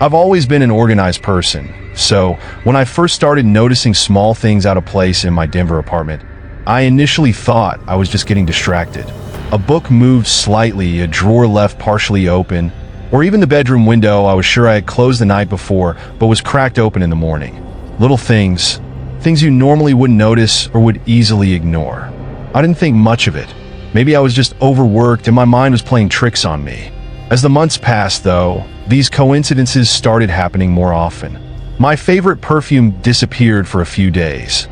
I've always been an organized person, so when I first started noticing small things out of place in my Denver apartment, I initially thought I was just getting distracted. A book moved slightly, a drawer left partially open, or even the bedroom window I was sure I had closed the night before but was cracked open in the morning. Little things you normally wouldn't notice or would easily ignore. I didn't think much of it. Maybe I was just overworked and my mind was playing tricks on me. As the months passed, though, these coincidences started happening more often. My favorite perfume disappeared for a few days,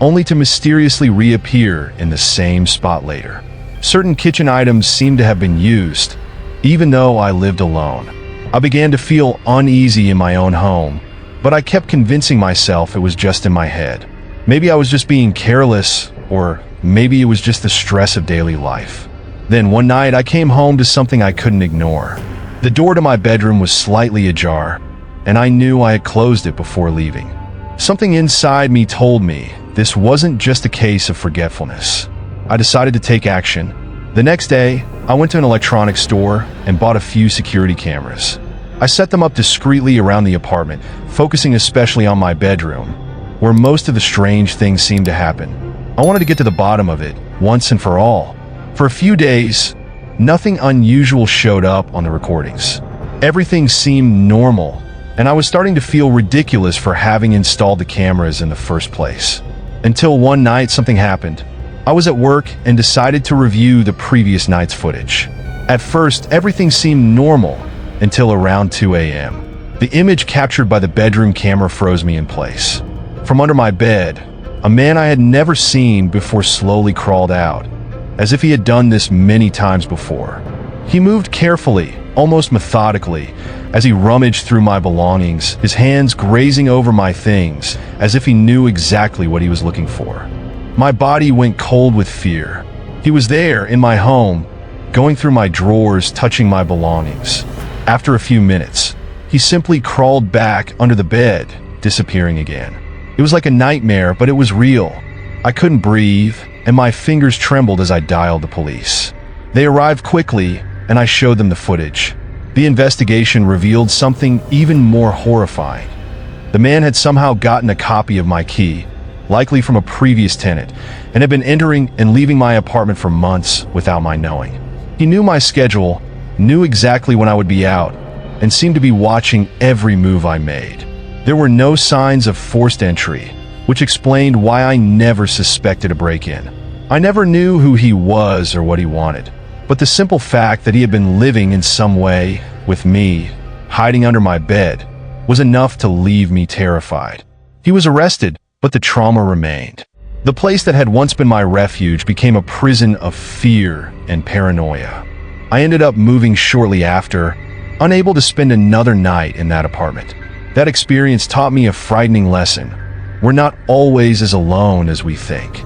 only to mysteriously reappear in the same spot later. Certain kitchen items seemed to have been used, even though I lived alone. I began to feel uneasy in my own home, but I kept convincing myself it was just in my head. Maybe I was just being careless, or maybe it was just the stress of daily life. Then one night I came home to something I couldn't ignore. The door to my bedroom was slightly ajar, and I knew I had closed it before leaving. Something inside me told me this wasn't just a case of forgetfulness. I decided to take action. The next day, I went to an electronics store and bought a few security cameras. I set them up discreetly around the apartment, focusing especially on my bedroom, where most of the strange things seemed to happen. I wanted to get to the bottom of it, once and for all. For a few days, nothing unusual showed up on the recordings. Everything seemed normal, and I was starting to feel ridiculous for having installed the cameras in the first place. Until one night something happened. I was at work and decided to review the previous night's footage. At first, everything seemed normal until around 2 a.m. The image captured by the bedroom camera froze me in place. From under my bed, a man I had never seen before slowly crawled out, as if he had done this many times before. He moved carefully, almost methodically, as he rummaged through my belongings, his hands grazing over my things, as if he knew exactly what he was looking for. My body went cold with fear. He was there, in my home, going through my drawers, touching my belongings. After a few minutes, he simply crawled back under the bed, disappearing again. It was like a nightmare, but it was real. I couldn't breathe, and my fingers trembled as I dialed the police. They arrived quickly, and I showed them the footage. The investigation revealed something even more horrifying. The man had somehow gotten a copy of my key, likely from a previous tenant, and had been entering and leaving my apartment for months without my knowing. He knew my schedule, knew exactly when I would be out, and seemed to be watching every move I made. There were no signs of forced entry, which explained why I never suspected a break-in. I never knew who he was or what he wanted, but the simple fact that he had been living in some way with me, hiding under my bed, was enough to leave me terrified. He was arrested, but the trauma remained. The place that had once been my refuge became a prison of fear and paranoia. I ended up moving shortly after, unable to spend another night in that apartment. That experience taught me a frightening lesson. We're not always as alone as we think.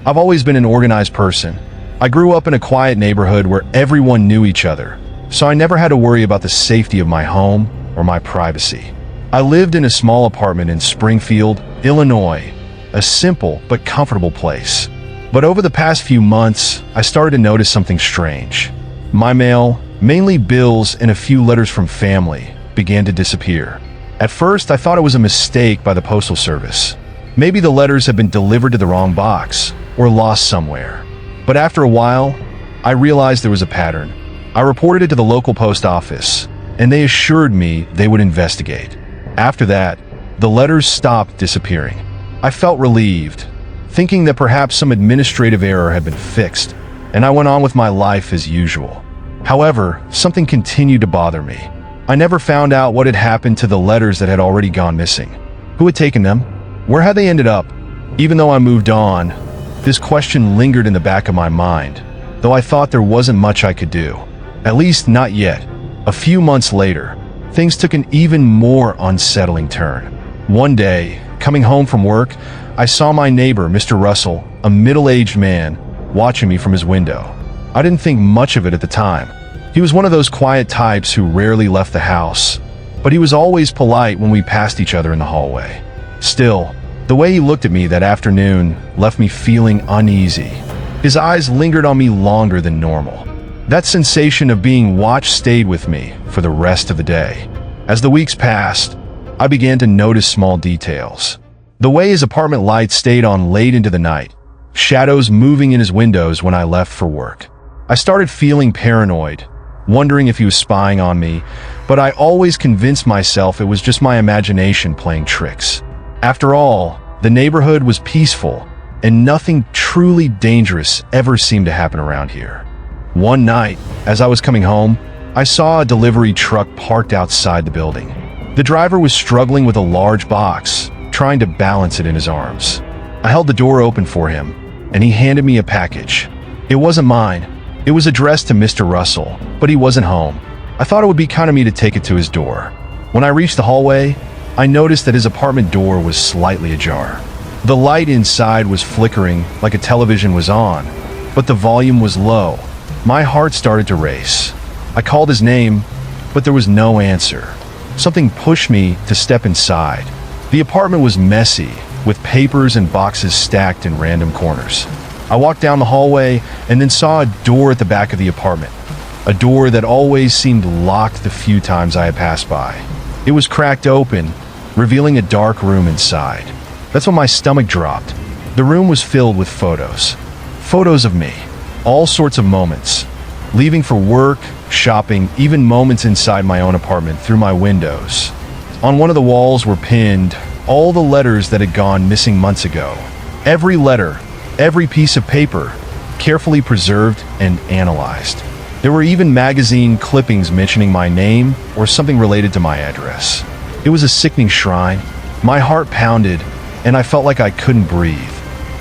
I've always been an organized person. I grew up in a quiet neighborhood where everyone knew each other, so I never had to worry about the safety of my home or my privacy. I lived in a small apartment in Springfield, Illinois, a simple but comfortable place. But over the past few months, I started to notice something strange. My mail, mainly bills and a few letters from family, began to disappear. At first, I thought it was a mistake by the postal service. Maybe the letters had been delivered to the wrong box or lost somewhere. But after a while, I realized there was a pattern. I reported it to the local post office, and they assured me they would investigate. After that, the letters stopped disappearing. I felt relieved, thinking that perhaps some administrative error had been fixed, and I went on with my life as usual. However, something continued to bother me. I never found out what had happened to the letters that had already gone missing. Who had taken them? Where had they ended up? Even though I moved on, this question lingered in the back of my mind, though I thought there wasn't much I could do. At least not yet. A few months later, things took an even more unsettling turn. One day, coming home from work, I saw my neighbor, Mr. Russell, a middle-aged man, watching me from his window. I didn't think much of it at the time. He was one of those quiet types who rarely left the house, but he was always polite when we passed each other in the hallway. Still, the way he looked at me that afternoon left me feeling uneasy. His eyes lingered on me longer than normal. That sensation of being watched stayed with me for the rest of the day. As the weeks passed, I began to notice small details. The way his apartment lights stayed on late into the night, shadows moving in his windows when I left for work. I started feeling paranoid, wondering if he was spying on me, but I always convinced myself it was just my imagination playing tricks. After all, the neighborhood was peaceful, and nothing truly dangerous ever seemed to happen around here. One night, as I was coming home, I saw a delivery truck parked outside the building. The driver was struggling with a large box, trying to balance it in his arms. I held the door open for him, and he handed me a package. It wasn't mine. It was addressed to Mr. Russell, but he wasn't home. I thought it would be kind of me to take it to his door. When I reached the hallway, I noticed that his apartment door was slightly ajar. The light inside was flickering like a television was on, but the volume was low. My heart started to race. I called his name, but there was no answer. Something pushed me to step inside. The apartment was messy, with papers and boxes stacked in random corners. I walked down the hallway and then saw a door at the back of the apartment, a door that always seemed locked the few times I had passed by. It was cracked open, revealing a dark room inside. That's when my stomach dropped. The room was filled with photos. Photos of me. All sorts of moments. Leaving for work, shopping, even moments inside my own apartment through my windows. On one of the walls were pinned all the letters that had gone missing months ago. Every letter, every piece of paper, carefully preserved and analyzed. There were even magazine clippings mentioning my name or something related to my address. It was a sickening shrine. My heart pounded, and I felt like I couldn't breathe.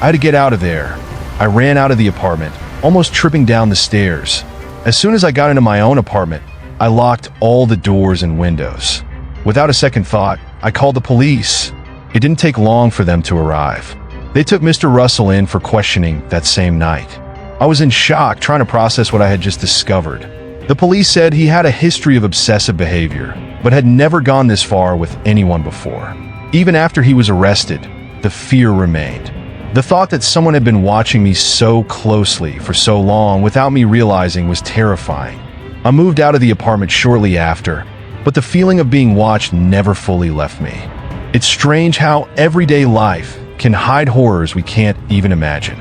I had to get out of there. I ran out of the apartment, almost tripping down the stairs. As soon as I got into my own apartment, I locked all the doors and windows. Without a second thought, I called the police. It didn't take long for them to arrive. They took Mr. Russell in for questioning that same night. I was in shock, trying to process what I had just discovered. The police said he had a history of obsessive behavior, but had never gone this far with anyone before. Even after he was arrested, the fear remained. The thought that someone had been watching me so closely for so long without me realizing was terrifying. I moved out of the apartment shortly after, but the feeling of being watched never fully left me. It's strange how everyday life can hide horrors we can't even imagine.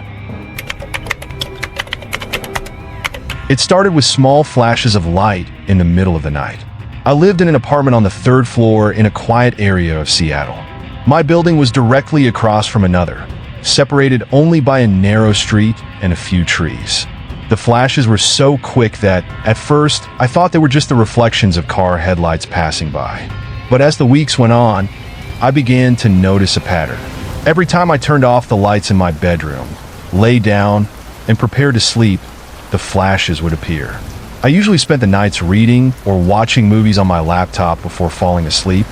It started with small flashes of light in the middle of the night. I lived in an apartment on the 3rd floor in a quiet area of Seattle. My building was directly across from another, separated only by a narrow street and a few trees. The flashes were so quick that, at first, I thought they were just the reflections of car headlights passing by. But as the weeks went on, I began to notice a pattern. Every time I turned off the lights in my bedroom, lay down, and prepared to sleep, the flashes would appear. I usually spent the nights reading or watching movies on my laptop before falling asleep,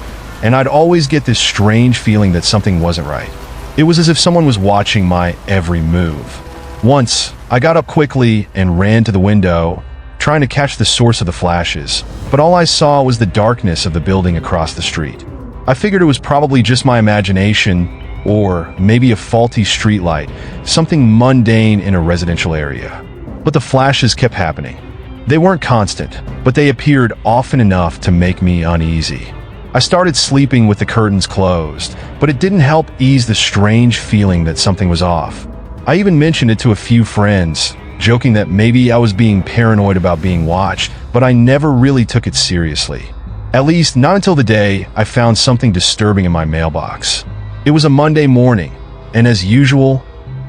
and I'd always get this strange feeling that something wasn't right. It was as if someone was watching my every move. Once, I got up quickly and ran to the window, trying to catch the source of the flashes, but all I saw was the darkness of the building across the street. I figured it was probably just my imagination, or maybe a faulty streetlight, something mundane in a residential area. But the flashes kept happening. They weren't constant, but they appeared often enough to make me uneasy. I started sleeping with the curtains closed, but it didn't help ease the strange feeling that something was off. I even mentioned it to a few friends, joking that maybe I was being paranoid about being watched, but I never really took it seriously. At least not until the day I found something disturbing in my mailbox. It was a Monday morning, and as usual,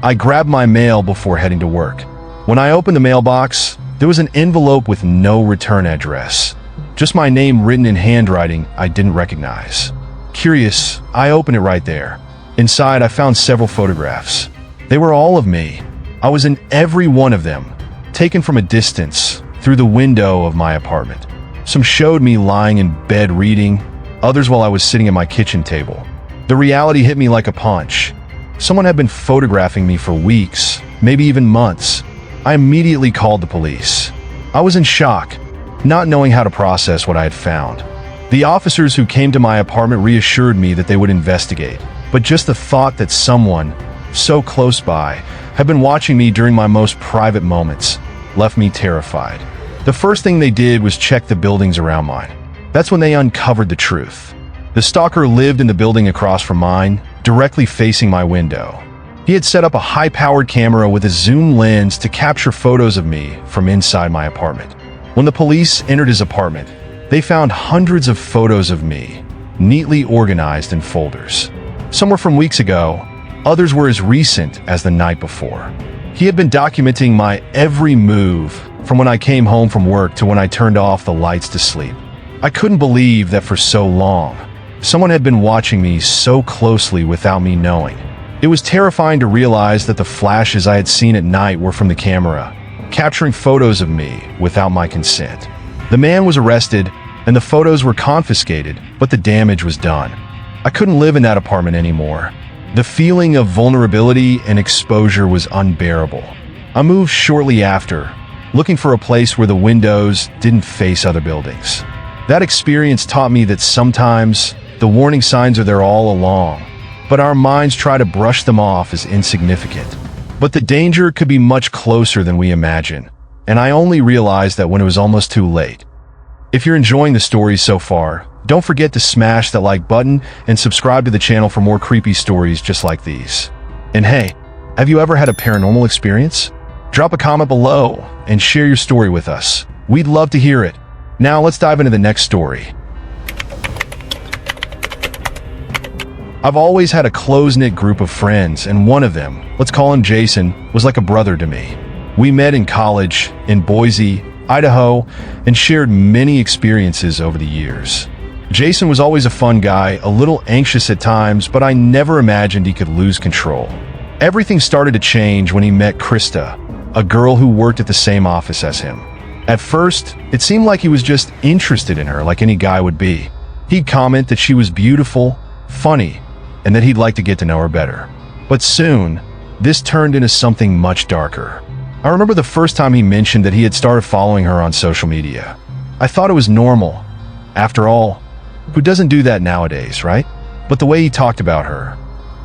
I grabbed my mail before heading to work. When I opened the mailbox, there was an envelope with no return address. Just my name written in handwriting I didn't recognize. Curious, I opened it right there. Inside, I found several photographs. They were all of me. I was in every one of them, taken from a distance, through the window of my apartment. Some showed me lying in bed reading, others while I was sitting at my kitchen table. The reality hit me like a punch. Someone had been photographing me for weeks, maybe even months. I immediately called the police. I was in shock, not knowing how to process what I had found. The officers who came to my apartment reassured me that they would investigate, but just the thought that someone, so close by, had been watching me during my most private moments left me terrified. The first thing they did was check the buildings around mine. That's when they uncovered the truth. The stalker lived in the building across from mine, directly facing my window. He had set up a high-powered camera with a zoom lens to capture photos of me from inside my apartment. When the police entered his apartment, they found hundreds of photos of me, neatly organized in folders. Some were from weeks ago, others were as recent as the night before. He had been documenting my every move from when I came home from work to when I turned off the lights to sleep. I couldn't believe that for so long, someone had been watching me so closely without me knowing. It was terrifying to realize that the flashes I had seen at night were from the camera, capturing photos of me without my consent. The man was arrested, and the photos were confiscated, but the damage was done. I couldn't live in that apartment anymore. The feeling of vulnerability and exposure was unbearable. I moved shortly after, looking for a place where the windows didn't face other buildings. That experience taught me that sometimes the warning signs are there all along, but our minds try to brush them off as insignificant. But the danger could be much closer than we imagine, and I only realized that when it was almost too late. If you're enjoying the stories so far, don't forget to smash that like button and subscribe to the channel for more creepy stories just like these. And hey, have you ever had a paranormal experience? Drop a comment below and share your story with us. We'd love to hear it. Now let's dive into the next story. I've always had a close-knit group of friends, and one of them, let's call him Jason, was like a brother to me. We met in college, in Boise, Idaho, and shared many experiences over the years. Jason was always a fun guy, a little anxious at times, but I never imagined he could lose control. Everything started to change when he met Krista, a girl who worked at the same office as him. At first, it seemed like he was just interested in her like any guy would be. He'd comment that she was beautiful, funny, and that he'd like to get to know her better. But soon, this turned into something much darker. I remember the first time he mentioned that he had started following her on social media. I thought it was normal. After all, who doesn't do that nowadays, right? But the way he talked about her,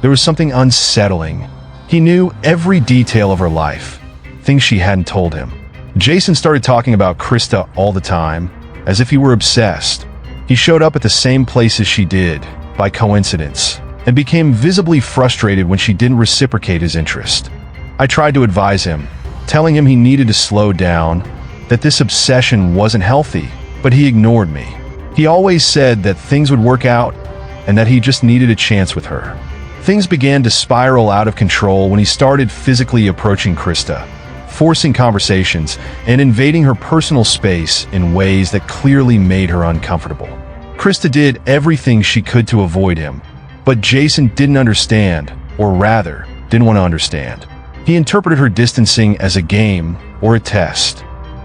there was something unsettling. He knew every detail of her life, things she hadn't told him. Jason started talking about Krista all the time, as if he were obsessed. He showed up at the same places she did, by coincidence, and became visibly frustrated when she didn't reciprocate his interest. I tried to advise him, telling him he needed to slow down, that this obsession wasn't healthy, but he ignored me. He always said that things would work out and that he just needed a chance with her. Things began to spiral out of control when he started physically approaching Krista, forcing conversations and invading her personal space in ways that clearly made her uncomfortable. Krista did everything she could to avoid him, but Jason didn't understand, or rather, didn't want to understand. He interpreted her distancing as a game or a test.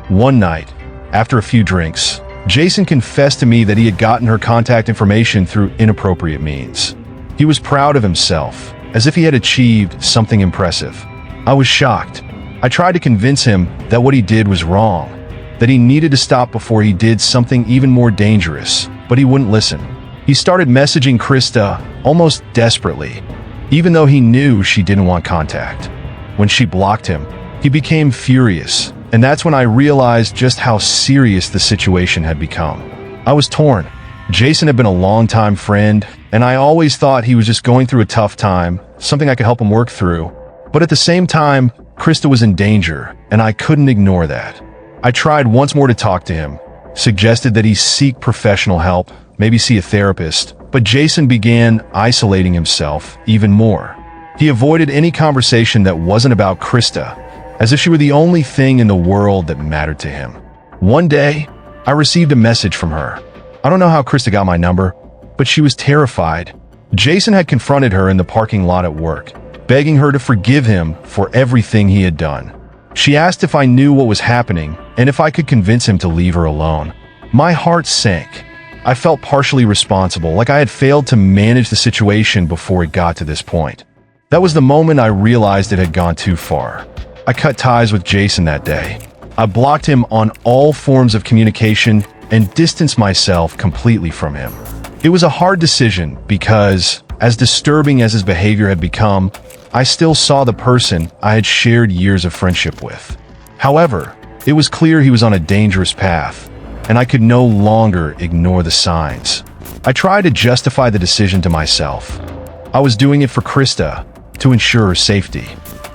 One night, after a few drinks, Jason confessed to me that he had gotten her contact information through inappropriate means. He was proud of himself, as if he had achieved something impressive. I was shocked. I tried to convince him that what he did was wrong, that he needed to stop before he did something even more dangerous, but he wouldn't listen. He started messaging Krista almost desperately, even though he knew she didn't want contact. When she blocked him, he became furious, and that's when I realized just how serious the situation had become. I was torn. Jason had been a longtime friend, and I always thought he was just going through a tough time, something I could help him work through. But at the same time, Krista was in danger, and I couldn't ignore that. I tried once more to talk to him, suggested that he seek professional help, maybe see a therapist, but Jason began isolating himself even more. He avoided any conversation that wasn't about Krista, as if she were the only thing in the world that mattered to him. One day, I received a message from her. I don't know how Krista got my number, but she was terrified. Jason had confronted her in the parking lot at work, begging her to forgive him for everything he had done. She asked if I knew what was happening and if I could convince him to leave her alone. My heart sank. I felt partially responsible, like I had failed to manage the situation before it got to this point. That was the moment I realized it had gone too far. I cut ties with Jason that day. I blocked him on all forms of communication and distanced myself completely from him. It was a hard decision because, as disturbing as his behavior had become, I still saw the person I had shared years of friendship with. However, It was clear he was on a dangerous path, and I could no longer ignore the signs. I tried to justify the decision to myself. I was doing it for Krista, to ensure her safety.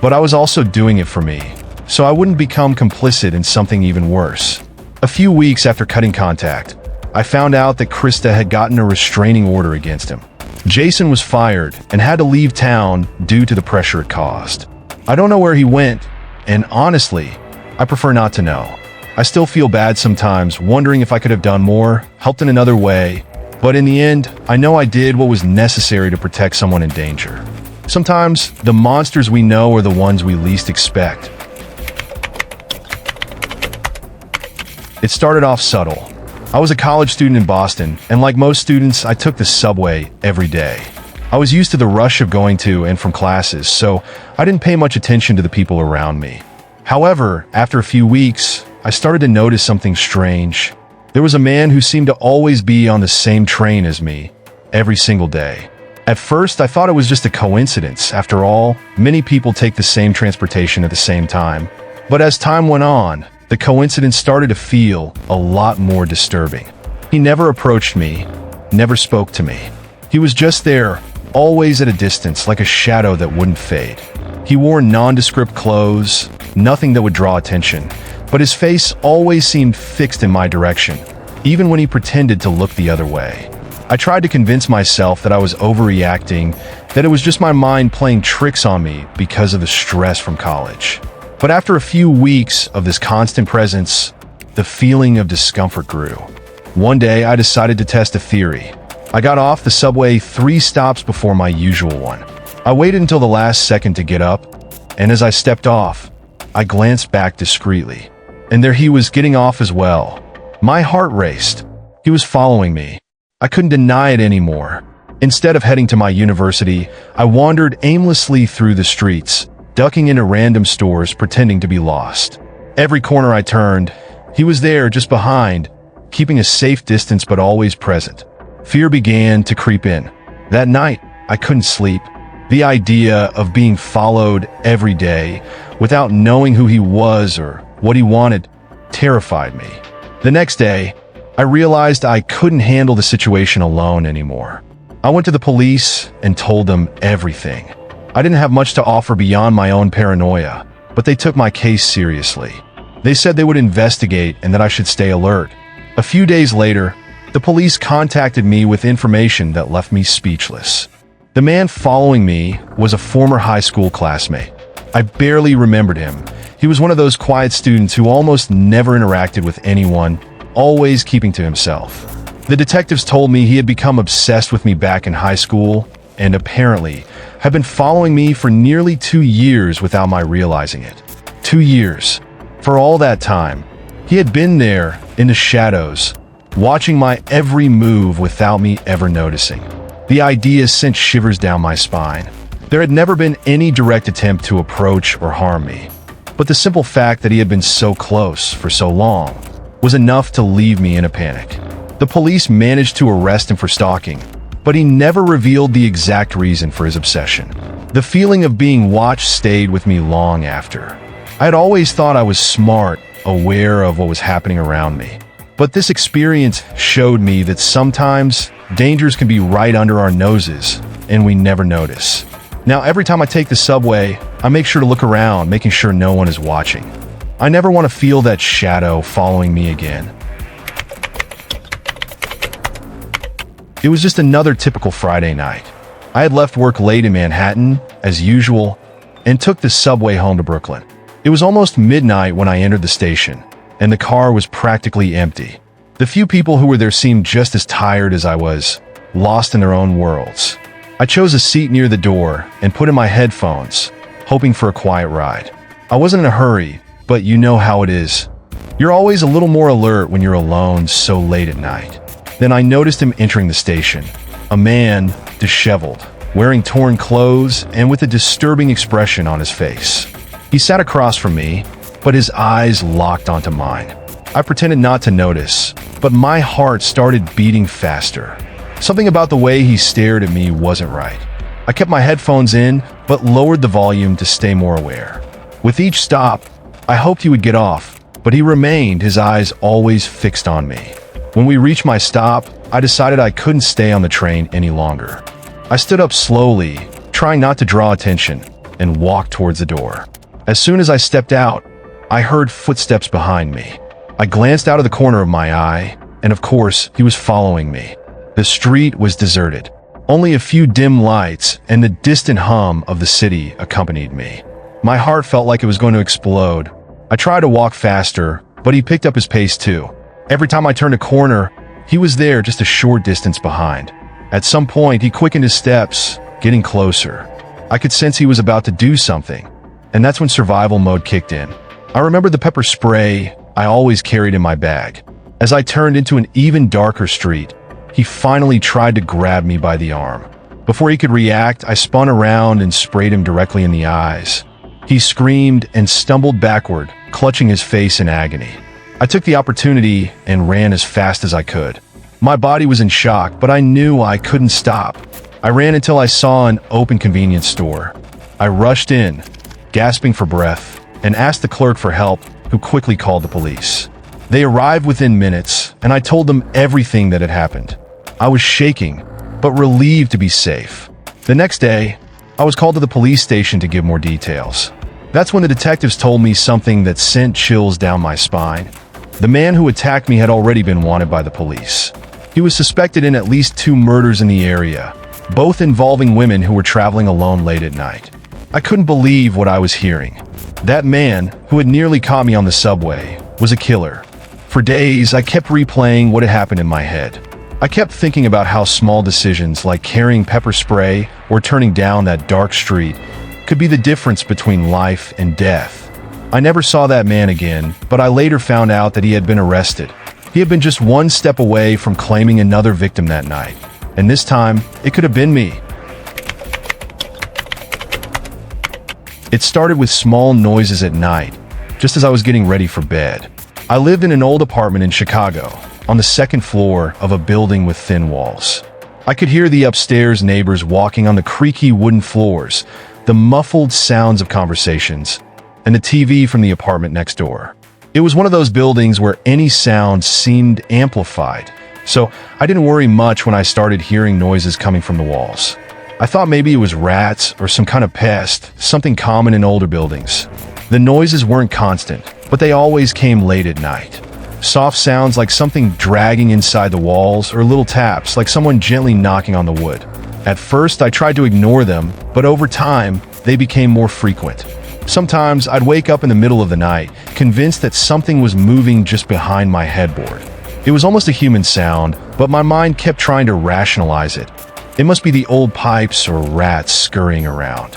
But I was also doing it for me, so I wouldn't become complicit in something even worse. A few weeks after cutting contact, I found out that Krista had gotten a restraining order against him. Jason was fired and had to leave town due to the pressure it caused. I don't know where he went, and honestly, I prefer not to know. I still feel bad sometimes, wondering if I could have done more, helped in another way, but in the end, I know I did what was necessary to protect someone in danger. Sometimes, the monsters we know are the ones we least expect. It started off subtle. I was a college student in Boston, and like most students, I took the subway every day. I was used to the rush of going to and from classes, so I didn't pay much attention to the people around me. However, after a few weeks, I started to notice something strange. There was a man who seemed to always be on the same train as me, every single day. At first, I thought it was just a coincidence. After all, many people take the same transportation at the same time. But as time went on, the coincidence started to feel a lot more disturbing. He never approached me, never spoke to me. He was just there, always at a distance, like a shadow that wouldn't fade. He wore nondescript clothes, nothing that would draw attention, but his face always seemed fixed in my direction, even when he pretended to look the other way. I tried to convince myself that I was overreacting, that it was just my mind playing tricks on me because of the stress from college. But after a few weeks of this constant presence, the feeling of discomfort grew. One day, I decided to test a theory. I got off the subway 3 stops before my usual one. I waited until the last second to get up, and as I stepped off, I glanced back discreetly. And there he was getting off as well. My heart raced. He was following me. I couldn't deny it anymore. Instead of heading to my university, I wandered aimlessly through the streets, ducking into random stores, pretending to be lost. Every corner I turned, he was there just behind, keeping a safe distance but always present. Fear began to creep in. That night, I couldn't sleep. The idea of being followed every day, without knowing who he was or what he wanted, terrified me. The next day, I realized I couldn't handle the situation alone anymore. I went to the police and told them everything. I didn't have much to offer beyond my own paranoia, but they took my case seriously. They said they would investigate and that I should stay alert. A few days later, the police contacted me with information that left me speechless. The man following me was a former high school classmate. I barely remembered him. He was one of those quiet students who almost never interacted with anyone, always keeping to himself. The detectives told me he had become obsessed with me back in high school and apparently had been following me for nearly 2 years without my realizing it. 2 years. For all that time, he had been there in the shadows, watching my every move without me ever noticing. The idea sent shivers down my spine. There had never been any direct attempt to approach or harm me, but the simple fact that he had been so close for so long was enough to leave me in a panic. The police managed to arrest him for stalking, but he never revealed the exact reason for his obsession. The feeling of being watched stayed with me long after. I had always thought I was smart, aware of what was happening around me. But this experience showed me that sometimes dangers can be right under our noses, and we never notice. Now, every time I take the subway, I make sure to look around, making sure no one is watching. I never want to feel that shadow following me again. It was just another typical Friday night. I had left work late in Manhattan, as usual, and took the subway home to Brooklyn. It was almost midnight when I entered the station, and the car was practically empty. The few people who were there seemed just as tired as I was, lost in their own worlds. I chose a seat near the door and put in my headphones, hoping for a quiet ride. I wasn't in a hurry, but you know how it is. You're always a little more alert when you're alone so late at night. Then I noticed him entering the station. A man, disheveled, wearing torn clothes and with a disturbing expression on his face. He sat across from me, but his eyes locked onto mine. I pretended not to notice, but my heart started beating faster. Something about the way he stared at me wasn't right. I kept my headphones in, but lowered the volume to stay more aware. With each stop, I hoped he would get off, but he remained, his eyes always fixed on me. When we reached my stop, I decided I couldn't stay on the train any longer. I stood up slowly, trying not to draw attention, and walked towards the door. As soon as I stepped out, I heard footsteps behind me. I glanced out of the corner of my eye, and of course, he was following me. The street was deserted. Only a few dim lights and the distant hum of the city accompanied me. My heart felt like it was going to explode. I tried to walk faster, but he picked up his pace too. Every time I turned a corner, he was there just a short distance behind. At some point, he quickened his steps, getting closer. I could sense he was about to do something, and that's when survival mode kicked in. I remember the pepper spray I always carried in my bag. As I turned into an even darker street, he finally tried to grab me by the arm. Before he could react, I spun around and sprayed him directly in the eyes. He screamed and stumbled backward, clutching his face in agony. I took the opportunity and ran as fast as I could. My body was in shock, but I knew I couldn't stop. I ran until I saw an open convenience store. I rushed in, gasping for breath, and asked the clerk for help, who quickly called the police. They arrived within minutes, and I told them everything that had happened. I was shaking, but relieved to be safe. The next day, I was called to the police station to give more details. That's when the detectives told me something that sent chills down my spine. The man who attacked me had already been wanted by the police. He was suspected in at least 2 murders in the area, both involving women who were traveling alone late at night. I couldn't believe what I was hearing. That man, who had nearly caught me on the subway, was a killer. For days, I kept replaying what had happened in my head. I kept thinking about how small decisions like carrying pepper spray or turning down that dark street could be the difference between life and death. I never saw that man again, but I later found out that he had been arrested. He had been just one step away from claiming another victim that night. And this time, it could have been me. It started with small noises at night, just as I was getting ready for bed. I lived in an old apartment in Chicago, on the 2nd floor of a building with thin walls. I could hear the upstairs neighbors walking on the creaky wooden floors, the muffled sounds of conversations, and the TV from the apartment next door. It was one of those buildings where any sound seemed amplified, so I didn't worry much when I started hearing noises coming from the walls. I thought maybe it was rats or some kind of pest, something common in older buildings. The noises weren't constant, but they always came late at night. Soft sounds like something dragging inside the walls, or little taps like someone gently knocking on the wood. At first, I tried to ignore them, but over time, they became more frequent. Sometimes I'd wake up in the middle of the night, convinced that something was moving just behind my headboard. It was almost a human sound, but my mind kept trying to rationalize it. It must be the old pipes or rats scurrying around.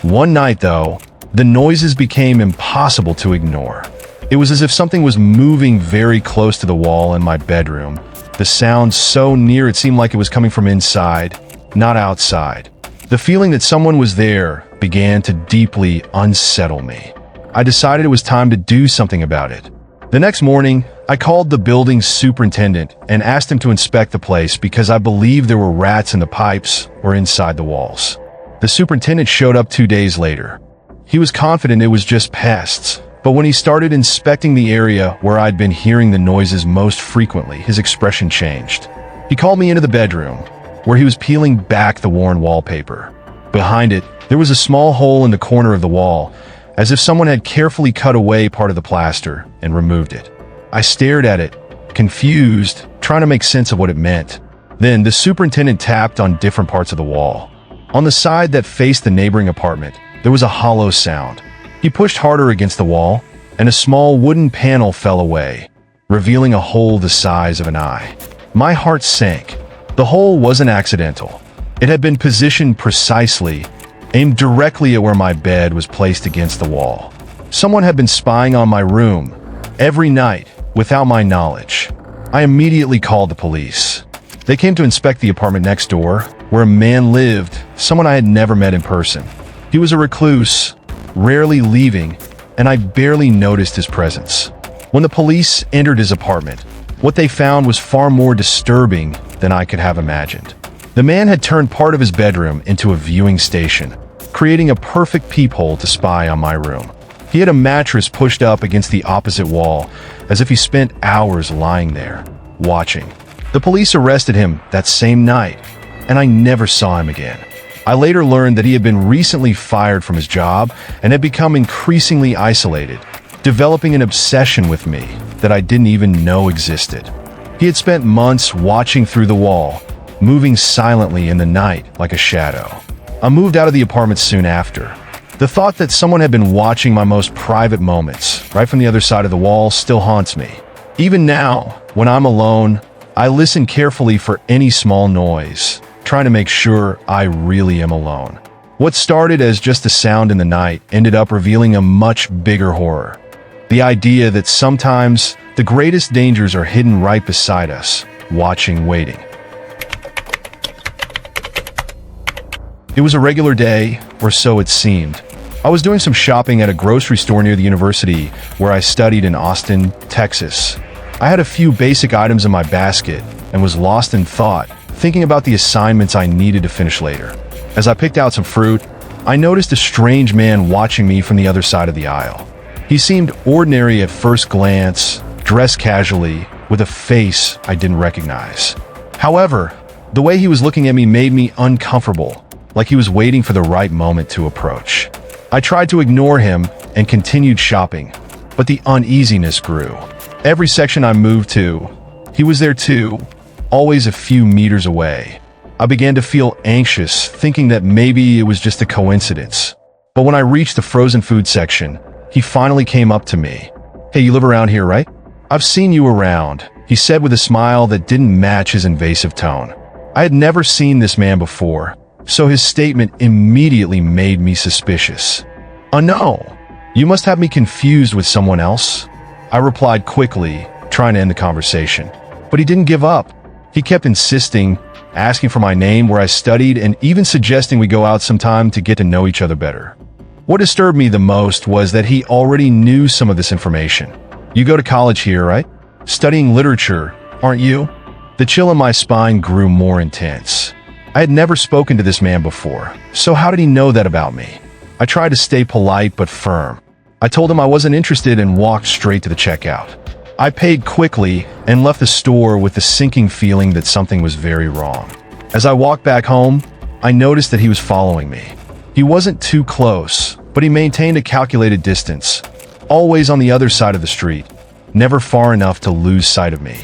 One night, though, the noises became impossible to ignore. It was as if something was moving very close to the wall in my bedroom. The sound so near it seemed like it was coming from inside, not outside. The feeling that someone was there began to deeply unsettle me. I decided it was time to do something about it. The next morning, I called the building's superintendent and asked him to inspect the place because I believed there were rats in the pipes or inside the walls. The superintendent showed up 2 days later. He was confident it was just pests, but when he started inspecting the area where I'd been hearing the noises most frequently, his expression changed. He called me into the bedroom, where he was peeling back the worn wallpaper. Behind it, there was a small hole in the corner of the wall, as if someone had carefully cut away part of the plaster and removed it. I stared at it, confused, trying to make sense of what it meant. Then the superintendent tapped on different parts of the wall. On the side that faced the neighboring apartment, there was a hollow sound. He pushed harder against the wall, and a small wooden panel fell away, revealing a hole the size of an eye. My heart sank. The hole wasn't accidental. It had been positioned precisely, aimed directly at where my bed was placed against the wall. Someone had been spying on my room every night without my knowledge. I immediately called the police. They came to inspect the apartment next door, where a man lived, someone I had never met in person. He was a recluse, rarely leaving, and I barely noticed his presence. When the police entered his apartment, what they found was far more disturbing than I could have imagined. The man had turned part of his bedroom into a viewing station, creating a perfect peephole to spy on my room. He had a mattress pushed up against the opposite wall, as if he spent hours lying there, watching. The police arrested him that same night, and I never saw him again. I later learned that he had been recently fired from his job and had become increasingly isolated, developing an obsession with me that I didn't even know existed. He had spent months watching through the wall, moving silently in the night like a shadow. I moved out of the apartment soon after. The thought that someone had been watching my most private moments, right from the other side of the wall, still haunts me. Even now, when I'm alone, I listen carefully for any small noise, trying to make sure I really am alone. What started as just a sound in the night ended up revealing a much bigger horror. The idea that sometimes the greatest dangers are hidden right beside us, watching, waiting. It was a regular day, or so it seemed. I was doing some shopping at a grocery store near the university where I studied in Austin, Texas. I had a few basic items in my basket and was lost in thought, thinking about the assignments I needed to finish later. As I picked out some fruit, I noticed a strange man watching me from the other side of the aisle. He seemed ordinary at first glance, dressed casually, with a face I didn't recognize. However, the way he was looking at me made me uncomfortable, like he was waiting for the right moment to approach. I tried to ignore him and continued shopping, but the uneasiness grew. Every section I moved to, he was there too, always a few meters away. I began to feel anxious, thinking that maybe it was just a coincidence. But when I reached the frozen food section, he finally came up to me. "Hey, you live around here, right? I've seen you around," he said with a smile that didn't match his invasive tone. I had never seen this man before, so his statement immediately made me suspicious. "Oh no, you must have me confused with someone else," I replied quickly, trying to end the conversation. But he didn't give up. He kept insisting, asking for my name, where I studied, and even suggesting we go out sometime to get to know each other better. What disturbed me the most was that he already knew some of this information. "You go to college here, right? Studying literature, aren't you?" The chill in my spine grew more intense. I had never spoken to this man before, so how did he know that about me? I tried to stay polite but firm. I told him I wasn't interested and walked straight to the checkout. I paid quickly and left the store with the sinking feeling that something was very wrong. As I walked back home, I noticed that he was following me. He wasn't too close, but he maintained a calculated distance, always on the other side of the street, never far enough to lose sight of me.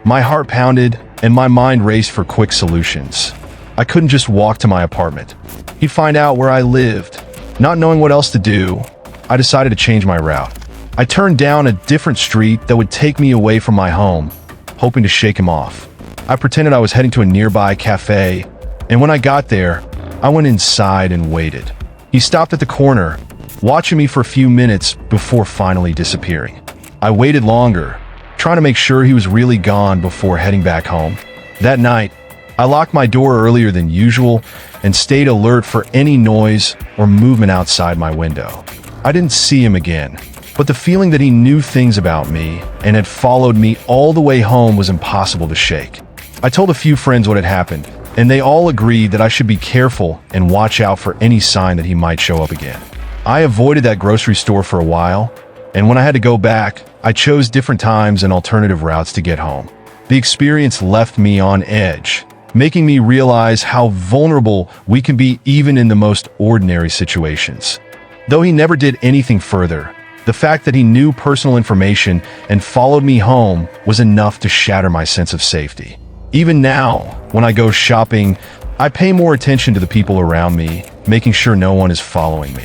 My heart pounded and my mind raced for quick solutions. I couldn't just walk to my apartment. He'd find out where I lived. Not knowing what else to do, I decided to change my route. I turned down a different street that would take me away from my home, hoping to shake him off. I pretended I was heading to a nearby cafe, and when I got there, I went inside and waited. He stopped at the corner, watching me for a few minutes before finally disappearing. I waited longer, trying to make sure he was really gone before heading back home. That night, I locked my door earlier than usual and stayed alert for any noise or movement outside my window. I didn't see him again, but the feeling that he knew things about me and had followed me all the way home was impossible to shake. I told a few friends what had happened, and they all agreed that I should be careful and watch out for any sign that he might show up again. I avoided that grocery store for a while, and when I had to go back, I chose different times and alternative routes to get home. The experience left me on edge, making me realize how vulnerable we can be even in the most ordinary situations. Though he never did anything further, the fact that he knew personal information and followed me home was enough to shatter my sense of safety. Even now, when I go shopping, I pay more attention to the people around me, making sure no one is following me.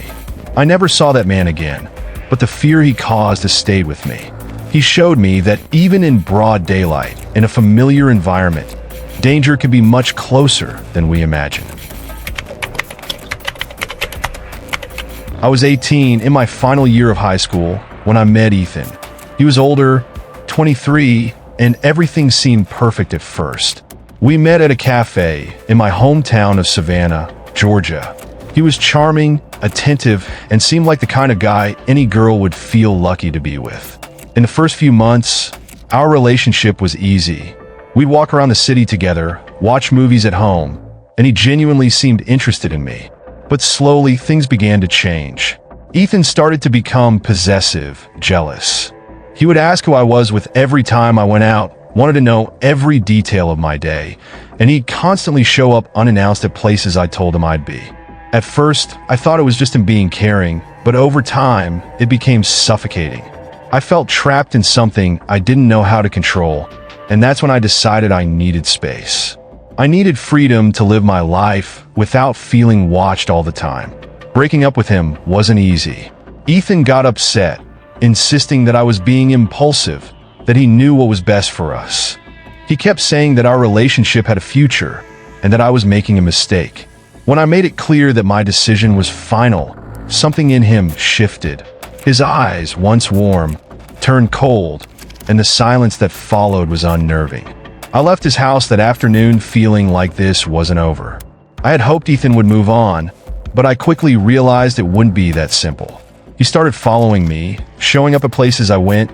I never saw that man again, but the fear he caused has stayed with me. He showed me that even in broad daylight, in a familiar environment, danger can be much closer than we imagine. I was 18 in my final year of high school when I met Ethan. He was older, 23, and everything seemed perfect at first. We met at a cafe in my hometown of Savannah, Georgia. He was charming, attentive, and seemed like the kind of guy any girl would feel lucky to be with. In the first few months, our relationship was easy. We'd walk around the city together, watch movies at home, and he genuinely seemed interested in me. But slowly, things began to change. Ethan started to become possessive, jealous. He would ask who I was with every time I went out, wanted to know every detail of my day, and he'd constantly show up unannounced at places I told him I'd be. At first, I thought it was just him being caring, but over time, it became suffocating. I felt trapped in something I didn't know how to control, and that's when I decided I needed space. I needed freedom to live my life without feeling watched all the time. Breaking up with him wasn't easy. Ethan got upset, insisting that I was being impulsive, that he knew what was best for us. He kept saying that our relationship had a future and that I was making a mistake. When I made it clear that my decision was final, something in him shifted. His eyes, once warm, turned cold, and the silence that followed was unnerving. I left his house that afternoon feeling like this wasn't over. I had hoped Ethan would move on, but I quickly realized it wouldn't be that simple. He started following me, showing up at places I went,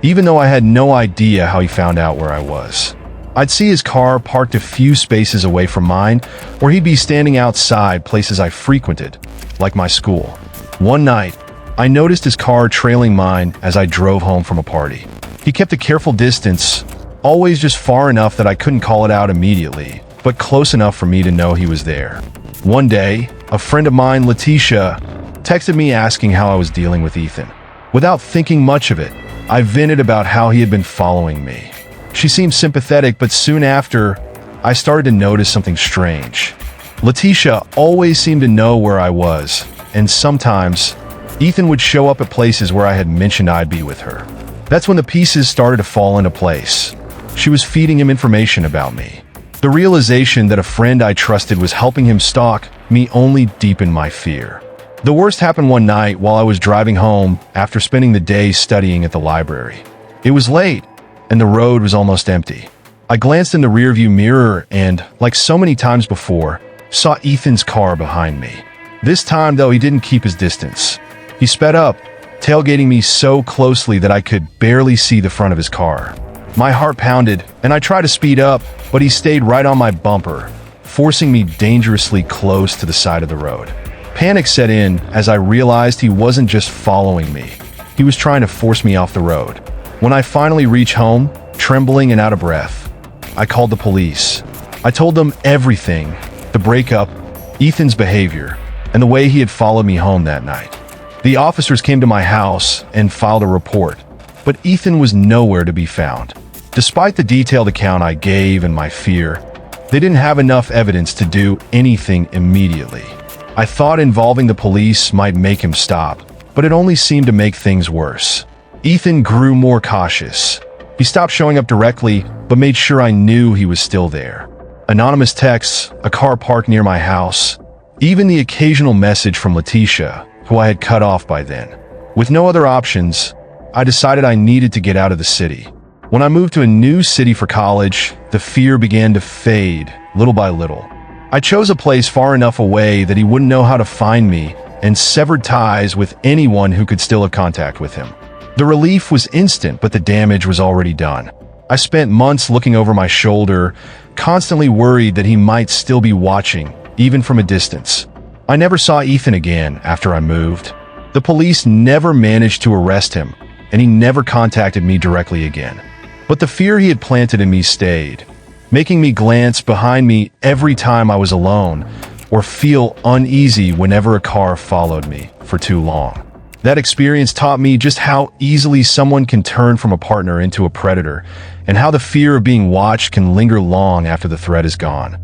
even though I had no idea how he found out where I was. I'd see his car parked a few spaces away from mine, or he'd be standing outside places I frequented, like my school. One night, I noticed his car trailing mine as I drove home from a party. He kept a careful distance, always just far enough that I couldn't call it out immediately, but close enough for me to know he was there. One day, a friend of mine, Letitia, texted me asking how I was dealing with Ethan. Without thinking much of it, I vented about how he had been following me. She seemed sympathetic, but soon after, I started to notice something strange. Letitia always seemed to know where I was, and sometimes, Ethan would show up at places where I had mentioned I'd be with her. That's when the pieces started to fall into place. She was feeding him information about me. The realization that a friend I trusted was helping him stalk me only deepened my fear. The worst happened one night while I was driving home after spending the day studying at the library. It was late, and the road was almost empty. I glanced in the rearview mirror and, like so many times before, saw Ethan's car behind me. This time, though, he didn't keep his distance. He sped up, tailgating me so closely that I could barely see the front of his car. My heart pounded, and I tried to speed up, but he stayed right on my bumper, forcing me dangerously close to the side of the road. Panic set in as I realized he wasn't just following me. He was trying to force me off the road. When I finally reached home, trembling and out of breath, I called the police. I told them everything, the breakup, Ethan's behavior, and the way he had followed me home that night. The officers came to my house and filed a report, but Ethan was nowhere to be found. Despite the detailed account I gave and my fear, they didn't have enough evidence to do anything immediately. I thought involving the police might make him stop, but it only seemed to make things worse. Ethan grew more cautious. He stopped showing up directly, but made sure I knew he was still there. Anonymous texts, a car parked near my house, even the occasional message from Letitia, who I had cut off by then. With no other options, I decided I needed to get out of the city. When I moved to a new city for college, the fear began to fade, little by little. I chose a place far enough away that he wouldn't know how to find me and severed ties with anyone who could still have contact with him. The relief was instant, but the damage was already done. I spent months looking over my shoulder, constantly worried that he might still be watching, even from a distance. I never saw Ethan again after I moved. The police never managed to arrest him, and he never contacted me directly again. But the fear he had planted in me stayed, making me glance behind me every time I was alone or feel uneasy whenever a car followed me for too long. That experience taught me just how easily someone can turn from a partner into a predator, and how the fear of being watched can linger long after the threat is gone.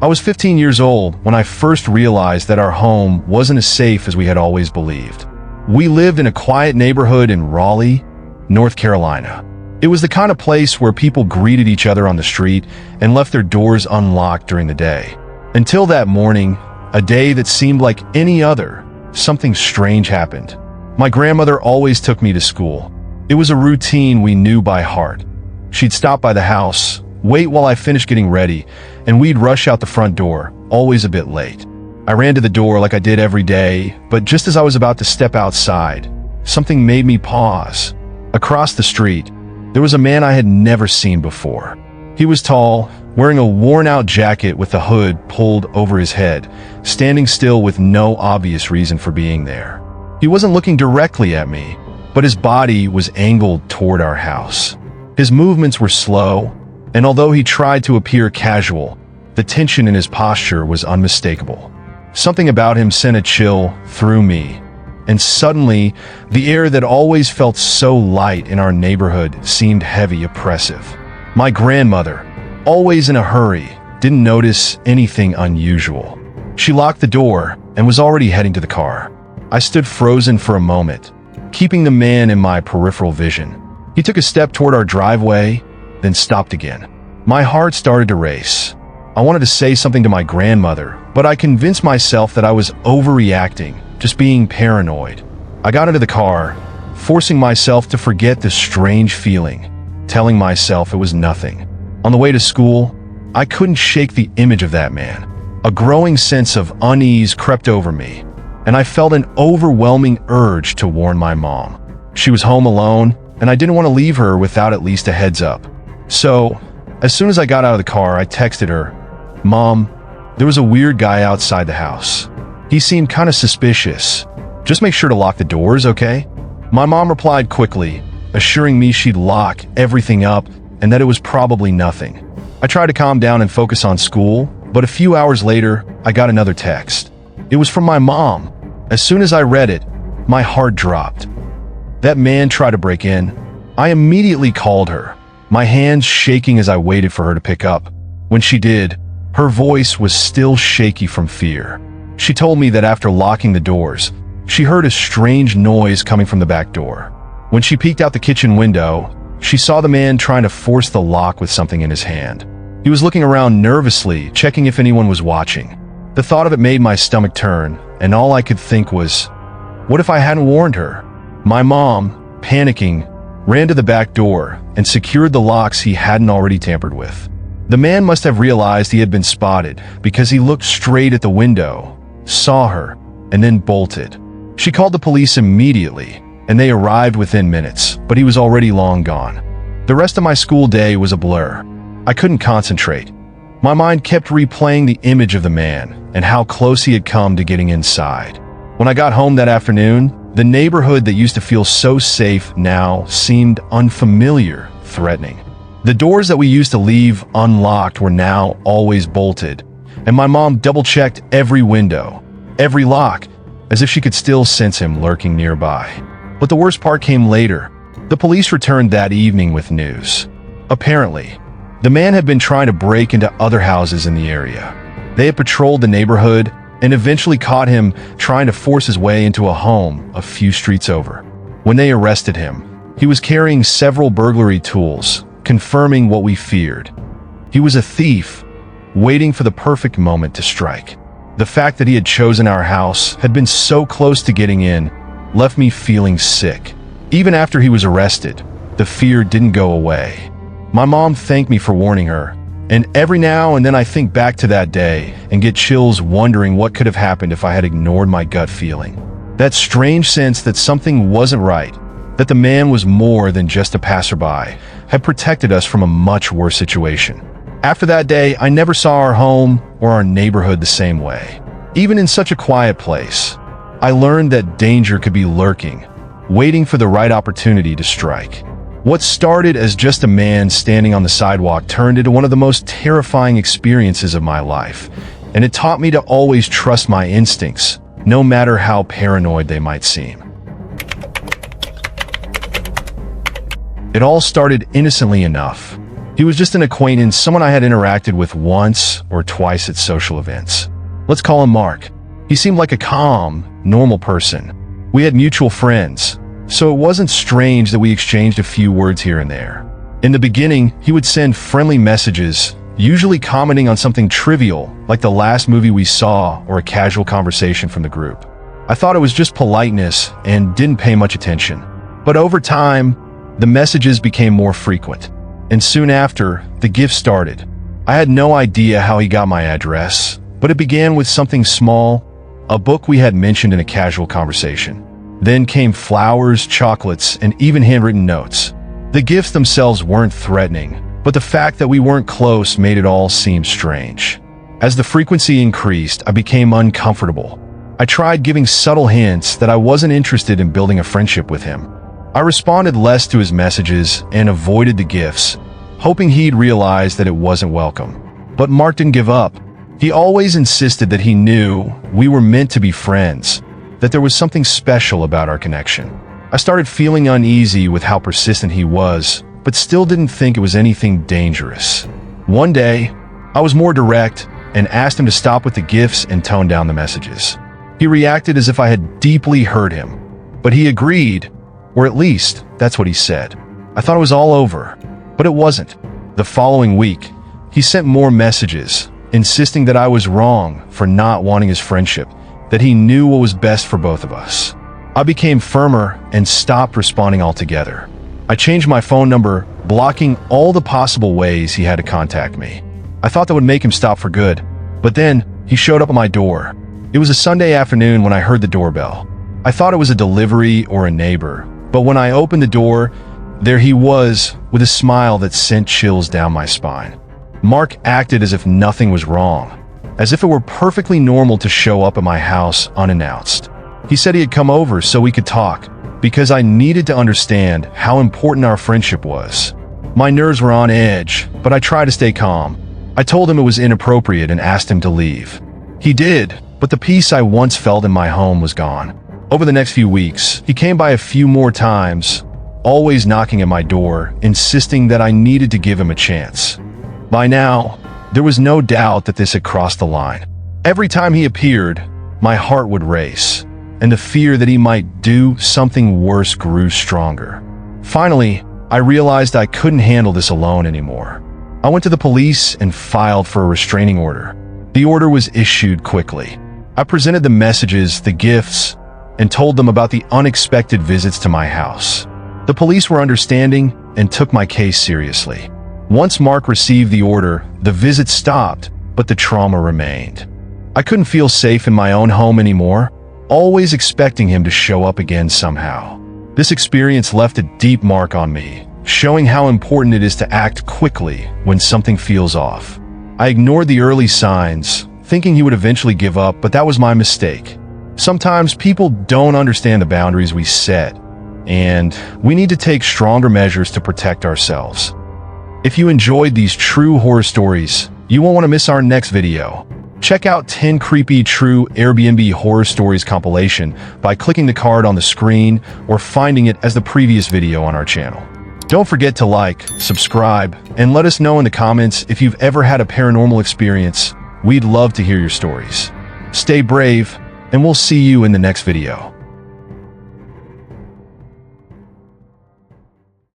I was 15 years old when I first realized that our home wasn't as safe as we had always believed. We lived in a quiet neighborhood in Raleigh, North Carolina. It was the kind of place where people greeted each other on the street and left their doors unlocked during the day. Until that morning, a day that seemed like any other, something strange happened. My grandmother always took me to school. It was a routine we knew by heart. She'd stop by the house, wait while I finished getting ready, and we'd rush out the front door, always a bit late. I ran to the door like I did every day, but just as I was about to step outside, something made me pause. Across the street, there was a man I had never seen before. He was tall, wearing a worn-out jacket with the hood pulled over his head, standing still with no obvious reason for being there. He wasn't looking directly at me, but his body was angled toward our house. His movements were slow, and although he tried to appear casual, the tension in his posture was unmistakable. Something about him sent a chill through me, and suddenly, the air that always felt so light in our neighborhood seemed heavy, oppressive. My grandmother, always in a hurry, didn't notice anything unusual. She locked the door and was already heading to the car. I stood frozen for a moment, keeping the man in my peripheral vision. He took a step toward our driveway, then stopped again. My heart started to race. I wanted to say something to my grandmother, but I convinced myself that I was overreacting, just being paranoid. I got into the car, forcing myself to forget this strange feeling, telling myself it was nothing. On the way to school, I couldn't shake the image of that man. A growing sense of unease crept over me, and I felt an overwhelming urge to warn my mom. She was home alone, and I didn't want to leave her without at least a heads up. So, as soon as I got out of the car, I texted her, "Mom, there was a weird guy outside the house. He seemed kind of suspicious. Just make sure to lock the doors, okay?" My mom replied quickly, assuring me she'd lock everything up and that it was probably nothing. I tried to calm down and focus on school, but a few hours later, I got another text. It was from my mom. As soon as I read it, my heart dropped. That man tried to break in. I immediately called her, my hands shaking as I waited for her to pick up. When she did, her voice was still shaky from fear. She told me that after locking the doors, she heard a strange noise coming from the back door. When she peeked out the kitchen window, she saw the man trying to force the lock with something in his hand. He was looking around nervously, checking if anyone was watching. The thought of it made my stomach turn, and all I could think was, what if I hadn't warned her? My mom, panicking, ran to the back door and secured the locks he hadn't already tampered with. The man must have realized he had been spotted because he looked straight at the window, saw her, and then bolted. She called the police immediately, and they arrived within minutes, but he was already long gone. The rest of my school day was a blur. I couldn't concentrate. My mind kept replaying the image of the man and how close he had come to getting inside. When I got home that afternoon, the neighborhood that used to feel so safe now seemed unfamiliar, threatening. The doors that we used to leave unlocked were now always bolted, and my mom double-checked every window, every lock, as if she could still sense him lurking nearby. But the worst part came later. The police returned that evening with news. Apparently, the man had been trying to break into other houses in the area. They had patrolled the neighborhood and eventually caught him trying to force his way into a home a few streets over. When they arrested him, he was carrying several burglary tools, confirming what we feared. He was a thief, waiting for the perfect moment to strike. The fact that he had chosen our house, had been so close to getting in, left me feeling sick. Even after he was arrested, the fear didn't go away. My mom thanked me for warning her, and every now and then I think back to that day and get chills wondering what could have happened if I had ignored my gut feeling. That strange sense that something wasn't right, that the man was more than just a passerby, had protected us from a much worse situation. After that day, I never saw our home or our neighborhood the same way. Even in such a quiet place, I learned that danger could be lurking, waiting for the right opportunity to strike. What started as just a man standing on the sidewalk turned into one of the most terrifying experiences of my life, and it taught me to always trust my instincts, no matter how paranoid they might seem. It all started innocently enough. He was just an acquaintance, someone I had interacted with once or twice at social events. Let's call him Mark. He seemed like a calm, normal person. We had mutual friends, so it wasn't strange that we exchanged a few words here and there. In the beginning, he would send friendly messages, usually commenting on something trivial, like the last movie we saw or a casual conversation from the group. I thought it was just politeness and didn't pay much attention. But over time, the messages became more frequent. And soon after, the gifts started. I had no idea how he got my address, but it began with something small, a book we had mentioned in a casual conversation. Then came flowers, chocolates, and even handwritten notes. The gifts themselves weren't threatening, but the fact that we weren't close made it all seem strange. As the frequency increased, I became uncomfortable. I tried giving subtle hints that I wasn't interested in building a friendship with him. I responded less to his messages and avoided the gifts, hoping he'd realize that it wasn't welcome. But Mark didn't give up. He always insisted that he knew we were meant to be friends, that there was something special about our connection. I started feeling uneasy with how persistent he was, but still didn't think it was anything dangerous. One day, I was more direct and asked him to stop with the gifts and tone down the messages. He reacted as if I had deeply hurt him, but he agreed, or at least that's what he said. I thought it was all over, but it wasn't. The following week, he sent more messages, insisting that I was wrong for not wanting his friendship, that he knew what was best for both of us. I became firmer and stopped responding altogether. I changed my phone number, blocking all the possible ways he had to contact me. I thought that would make him stop for good, but then he showed up at my door. It was a Sunday afternoon when I heard the doorbell. I thought it was a delivery or a neighbor, but when I opened the door, there he was with a smile that sent chills down my spine. Mark acted as if nothing was wrong, as if it were perfectly normal to show up at my house unannounced. He said he had come over so we could talk, because I needed to understand how important our friendship was. My nerves were on edge, but I tried to stay calm. I told him it was inappropriate and asked him to leave. He did, but the peace I once felt in my home was gone. Over the next few weeks, he came by a few more times, always knocking at my door, insisting that I needed to give him a chance. By now, there was no doubt that this had crossed the line. Every time he appeared, my heart would race, and the fear that he might do something worse grew stronger. Finally, I realized I couldn't handle this alone anymore. I went to the police and filed for a restraining order. The order was issued quickly. I presented the messages, the gifts, and told them about the unexpected visits to my house. The police were understanding and took my case seriously. Once Mark received the order, the visits stopped, but the trauma remained. I couldn't feel safe in my own home anymore, always expecting him to show up again somehow. This experience left a deep mark on me, showing how important it is to act quickly when something feels off. I ignored the early signs, thinking he would eventually give up, but that was my mistake. Sometimes people don't understand the boundaries we set, and we need to take stronger measures to protect ourselves. If you enjoyed these true horror stories, you won't want to miss our next video. Check out 10 creepy true Airbnb horror stories compilation by clicking the card on the screen or finding it as the previous video on our channel. Don't forget to like, subscribe, and let us know in the comments if you've ever had a paranormal experience. We'd love to hear your stories. Stay brave, and we'll see you in the next video.